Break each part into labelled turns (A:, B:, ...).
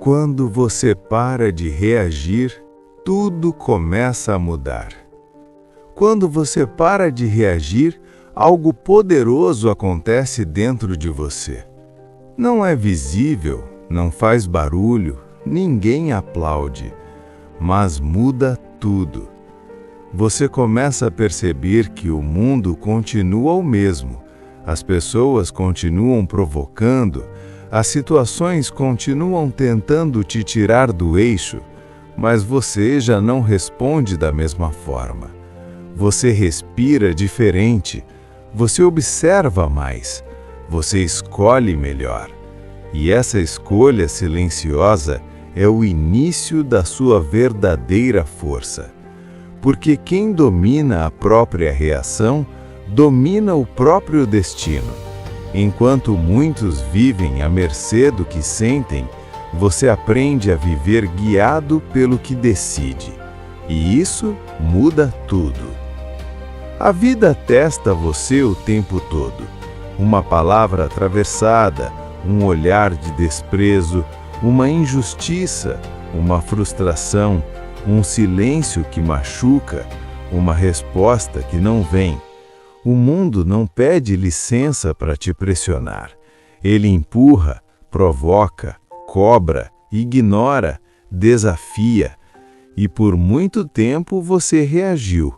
A: Quando você para de reagir, tudo começa a mudar. Quando você para de reagir, algo poderoso acontece dentro de você. Não é visível, não faz barulho, ninguém aplaude, mas muda tudo. Você começa a perceber que o mundo continua o mesmo, as pessoas continuam provocando, as situações continuam tentando te tirar do eixo, mas você já não responde da mesma forma. Você respira diferente, você observa mais, você escolhe melhor. E essa escolha silenciosa é o início da sua verdadeira força. Porque quem domina a própria reação, domina o próprio destino. Enquanto muitos vivem à mercê do que sentem, você aprende a viver guiado pelo que decide. E isso muda tudo. A vida testa você o tempo todo. Uma palavra atravessada, um olhar de desprezo, uma injustiça, uma frustração, um silêncio que machuca, uma resposta que não vem. O mundo não pede licença para te pressionar. Ele empurra, provoca, cobra, ignora, desafia. E por muito tempo você reagiu.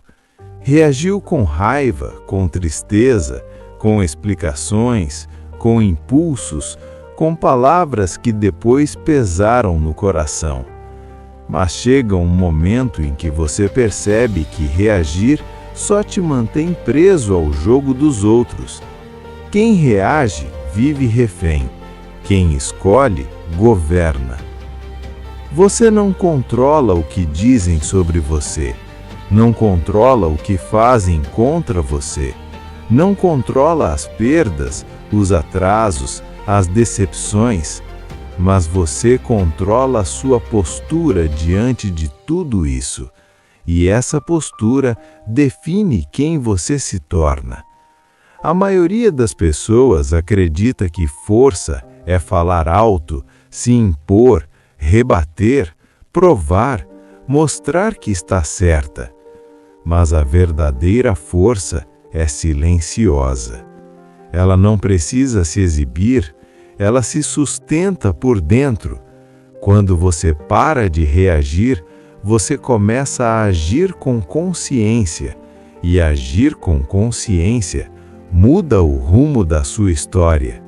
A: Reagiu com raiva, com tristeza, com explicações, com impulsos, com palavras que depois pesaram no coração. Mas chega um momento em que você percebe que reagir só te mantém preso ao jogo dos outros. Quem reage, vive refém. Quem escolhe, governa. Você não controla o que dizem sobre você. Não controla o que fazem contra você. Não controla as perdas, os atrasos, as decepções. Mas você controla a sua postura diante de tudo isso. E essa postura define quem você se torna. A maioria das pessoas acredita que força é falar alto, se impor, rebater, provar, mostrar que está certa. Mas a verdadeira força é silenciosa. Ela não precisa se exibir, ela se sustenta por dentro. Quando você para de reagir, você começa a agir com consciência, e agir com consciência muda o rumo da sua história.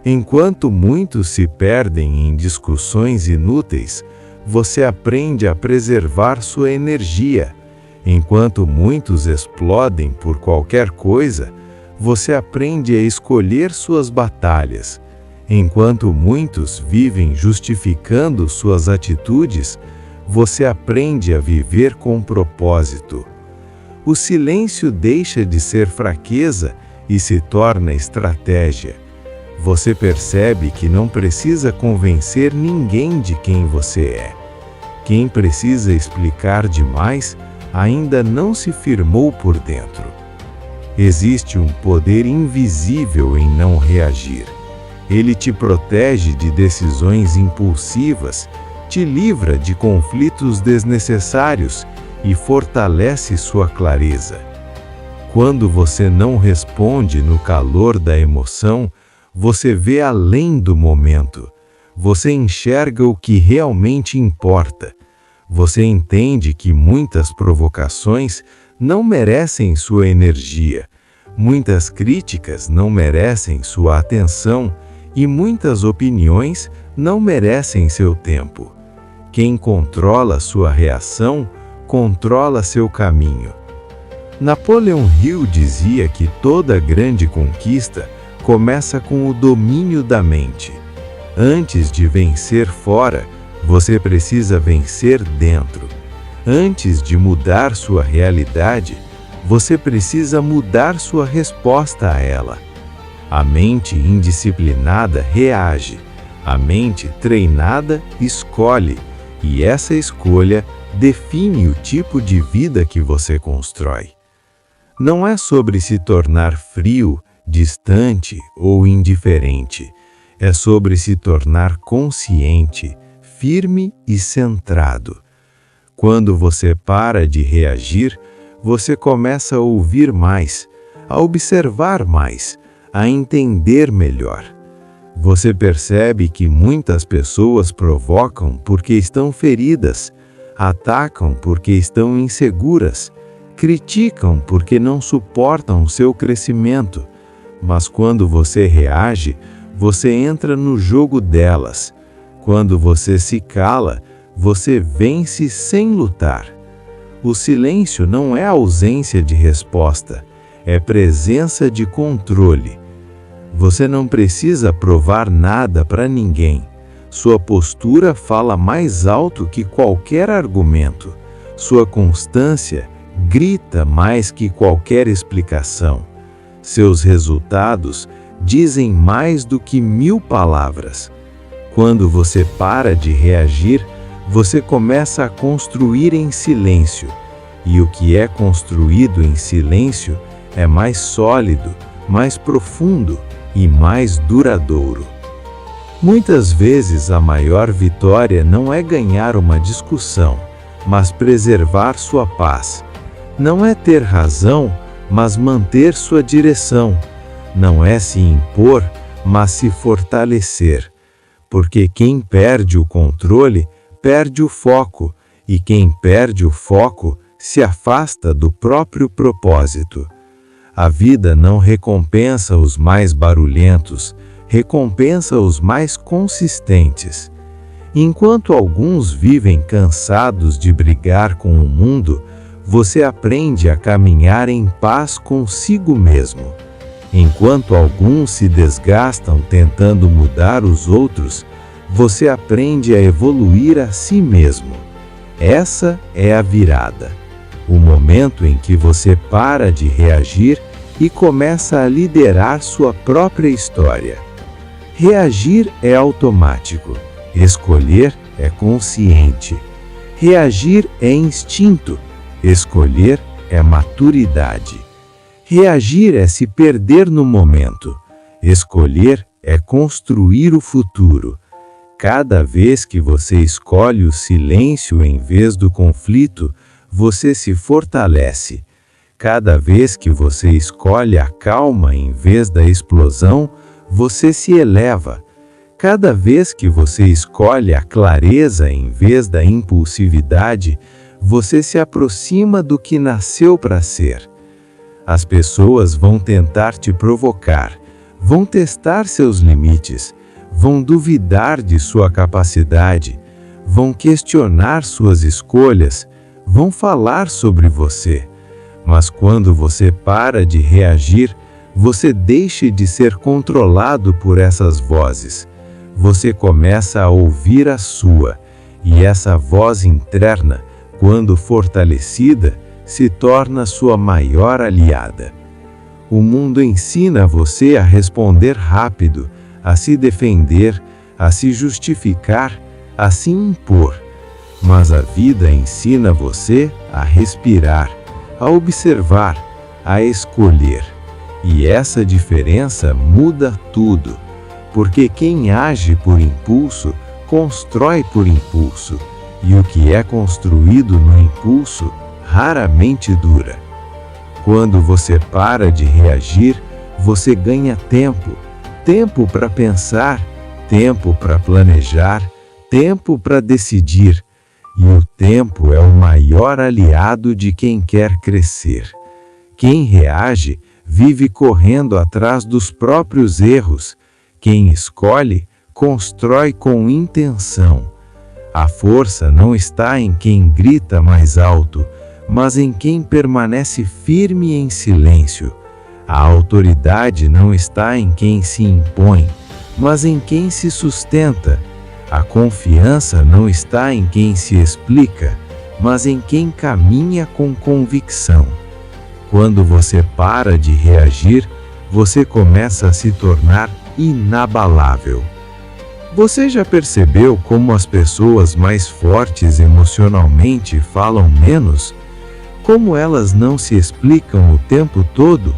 A: Enquanto muitos se perdem em discussões inúteis, você aprende a preservar sua energia. Enquanto muitos explodem por qualquer coisa, você aprende a escolher suas batalhas. Enquanto muitos vivem justificando suas atitudes, você aprende a viver com propósito. O silêncio deixa de ser fraqueza e se torna estratégia. Você percebe que não precisa convencer ninguém de quem você é. Quem precisa explicar demais ainda não se firmou por dentro. Existe um poder invisível em não reagir. Ele te protege de decisões impulsivas, te livra de conflitos desnecessários e fortalece sua clareza. Quando você não responde no calor da emoção, você vê além do momento. Você enxerga o que realmente importa. Você entende que muitas provocações não merecem sua energia, muitas críticas não merecem sua atenção e muitas opiniões não merecem seu tempo. Quem controla sua reação, controla seu caminho. Napoleão Hill dizia que toda grande conquista começa com o domínio da mente. Antes de vencer fora, você precisa vencer dentro. Antes de mudar sua realidade, você precisa mudar sua resposta a ela. A mente indisciplinada reage, a mente treinada escolhe, e essa escolha define o tipo de vida que você constrói. Não é sobre se tornar frio, distante ou indiferente. É sobre se tornar consciente, firme e centrado. Quando você para de reagir, você começa a ouvir mais, a observar mais, a entender melhor. Você percebe que muitas pessoas provocam porque estão feridas, atacam porque estão inseguras, criticam porque não suportam seu crescimento. Mas quando você reage, você entra no jogo delas. Quando você se cala, você vence sem lutar. O silêncio não é ausência de resposta, é presença de controle. Você não precisa provar nada para ninguém. Sua postura fala mais alto que qualquer argumento. Sua constância grita mais que qualquer explicação. Seus resultados dizem mais do que 1000 palavras. Quando você para de reagir, você começa a construir em silêncio. E o que é construído em silêncio é mais sólido, mais profundo e mais duradouro. Muitas vezes a maior vitória não é ganhar uma discussão, mas preservar sua paz. Não é ter razão, mas manter sua direção. Não é se impor, mas se fortalecer. Porque quem perde o controle, perde o foco, e quem perde o foco, se afasta do próprio propósito. A vida não recompensa os mais barulhentos, recompensa os mais consistentes. Enquanto alguns vivem cansados de brigar com o mundo, você aprende a caminhar em paz consigo mesmo. Enquanto alguns se desgastam tentando mudar os outros, você aprende a evoluir a si mesmo. Essa é a virada. O momento em que você para de reagir e começa a liderar sua própria história. Reagir é automático, escolher é consciente. Reagir é instinto, escolher é maturidade. Reagir é se perder no momento, escolher é construir o futuro. Cada vez que você escolhe o silêncio em vez do conflito, você se fortalece. Cada vez que você escolhe a calma em vez da explosão, você se eleva. Cada vez que você escolhe a clareza em vez da impulsividade, você se aproxima do que nasceu para ser. As pessoas vão tentar te provocar, vão testar seus limites, vão duvidar de sua capacidade, vão questionar suas escolhas, vão falar sobre você. Mas quando você para de reagir, você deixa de ser controlado por essas vozes. Você começa a ouvir a sua, e essa voz interna, quando fortalecida, se torna sua maior aliada. O mundo ensina você a responder rápido, a se defender, a se justificar, a se impor. Mas a vida ensina você a respirar, a observar, a escolher. E essa diferença muda tudo, porque quem age por impulso, constrói por impulso, e o que é construído no impulso raramente dura. Quando você para de reagir, você ganha tempo, tempo para pensar, tempo para planejar, tempo para decidir. E o tempo é o maior aliado de quem quer crescer. Quem reage, vive correndo atrás dos próprios erros. Quem escolhe, constrói com intenção. A força não está em quem grita mais alto, mas em quem permanece firme em silêncio. A autoridade não está em quem se impõe, mas em quem se sustenta. A confiança não está em quem se explica, mas em quem caminha com convicção. Quando você para de reagir, você começa a se tornar inabalável. Você já percebeu como as pessoas mais fortes emocionalmente falam menos? Como elas não se explicam o tempo todo?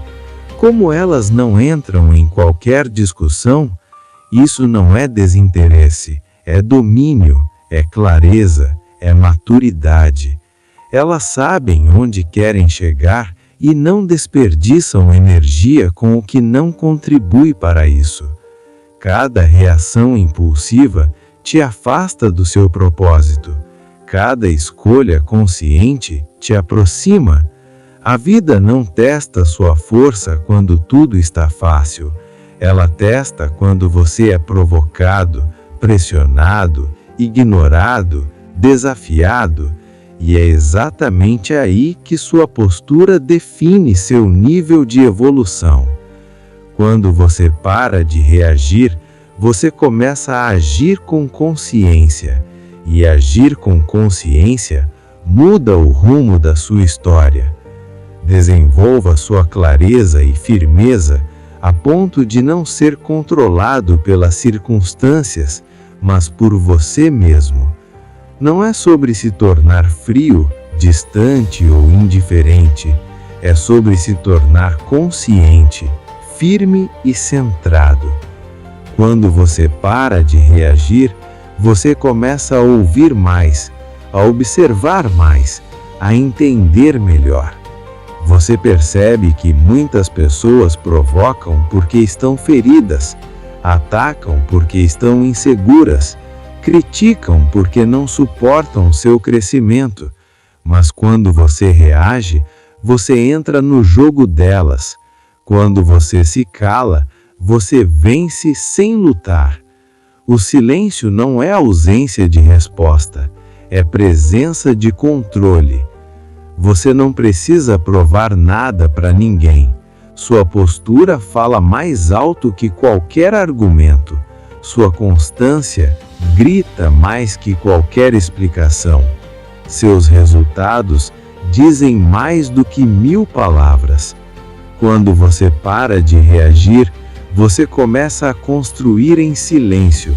A: Como elas não entram em qualquer discussão? Isso não é desinteresse, é domínio, é clareza, é maturidade. Elas sabem onde querem chegar e não desperdiçam energia com o que não contribui para isso. Cada reação impulsiva te afasta do seu propósito. Cada escolha consciente te aproxima. A vida não testa sua força quando tudo está fácil. Ela testa quando você é provocado, pressionado, ignorado, desafiado. E é exatamente aí que sua postura define seu nível de evolução. Quando você para de reagir, você começa a agir com consciência. E agir com consciência muda o rumo da sua história. Desenvolva sua clareza e firmeza a ponto de não ser controlado pelas circunstâncias, mas por você mesmo. Não é sobre se tornar frio, distante ou indiferente. É sobre se tornar consciente, firme e centrado. Quando você para de reagir, você começa a ouvir mais, a observar mais, a entender melhor. Você percebe que muitas pessoas provocam porque estão feridas, atacam porque estão inseguras, criticam porque não suportam seu crescimento. Mas quando você reage, você entra no jogo delas. Quando você se cala, você vence sem lutar. O silêncio não é ausência de resposta, é presença de controle. Você não precisa provar nada para ninguém. Sua postura fala mais alto que qualquer argumento. Sua constância grita mais que qualquer explicação. Seus resultados dizem mais do que 1000 palavras. Quando você para de reagir, você começa a construir em silêncio.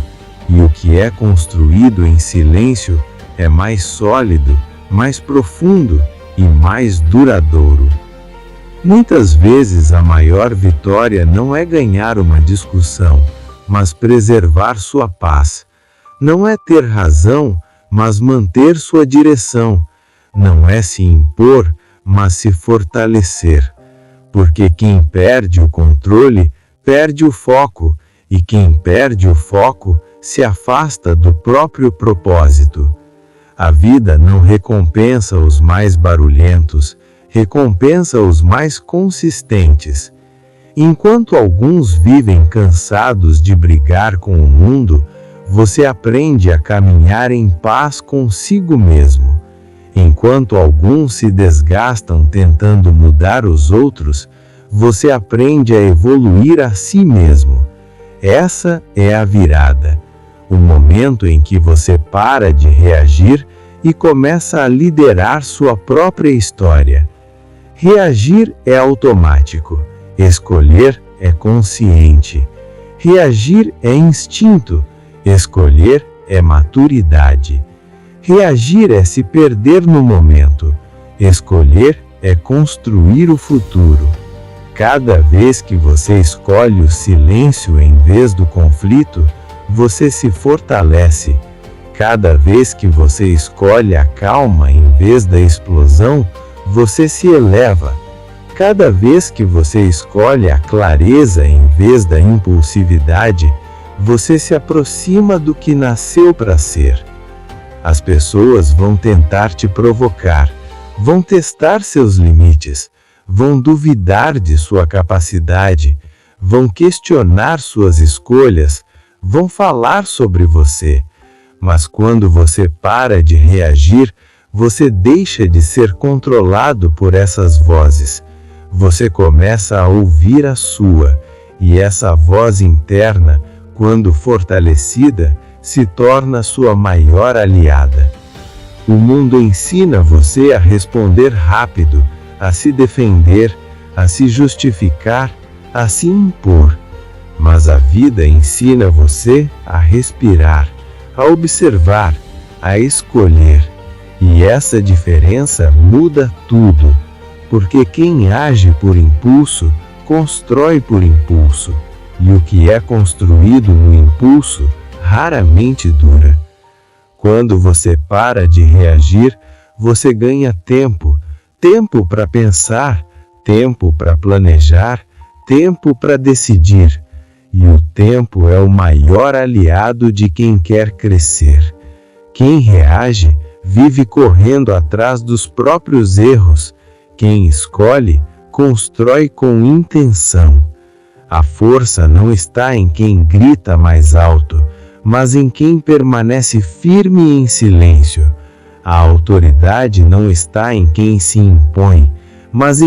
A: E o que é construído em silêncio é mais sólido, mais profundo e mais duradouro. Muitas vezes a maior vitória não é ganhar uma discussão, mas preservar sua paz. Não é ter razão, mas manter sua direção. Não é se impor, mas se fortalecer. Porque quem perde o controle, perde o foco, e quem perde o foco, se afasta do próprio propósito. A vida não recompensa os mais barulhentos, recompensa os mais consistentes. Enquanto alguns vivem cansados de brigar com o mundo, você aprende a caminhar em paz consigo mesmo. Enquanto alguns se desgastam tentando mudar os outros, você aprende a evoluir a si mesmo. Essa é a virada. O momento em que você para de reagir e começa a liderar sua própria história. Reagir é automático, escolher é consciente. Reagir é instinto, escolher é maturidade. Reagir é se perder no momento, escolher é construir o futuro. Cada vez que você escolhe o silêncio em vez do conflito, você se fortalece. Cada vez que você escolhe a calma em vez da explosão, você se eleva. Cada vez que você escolhe a clareza em vez da impulsividade, você se aproxima do que nasceu para ser. As pessoas vão tentar te provocar, vão testar seus limites, vão duvidar de sua capacidade, vão questionar suas escolhas, vão falar sobre você. Mas quando você para de reagir, você deixa de ser controlado por essas vozes. Você começa a ouvir a sua, e essa voz interna, quando fortalecida, se torna sua maior aliada. O mundo ensina você a responder rápido, a se defender, a se justificar, a se impor. Mas a vida ensina você a respirar, a observar, a escolher. E essa diferença muda tudo, porque quem age por impulso, constrói por impulso.
B: e o que é construído no impulso raramente dura. Quando você para de reagir, você ganha tempo, tempo para pensar, tempo para planejar, tempo para decidir. E o tempo é o maior aliado de quem quer crescer. Quem reage, vive correndo atrás dos próprios erros. Quem escolhe, constrói com intenção. A força não está em quem grita mais alto, mas em quem permanece firme em silêncio. A autoridade não está em quem se impõe, mas em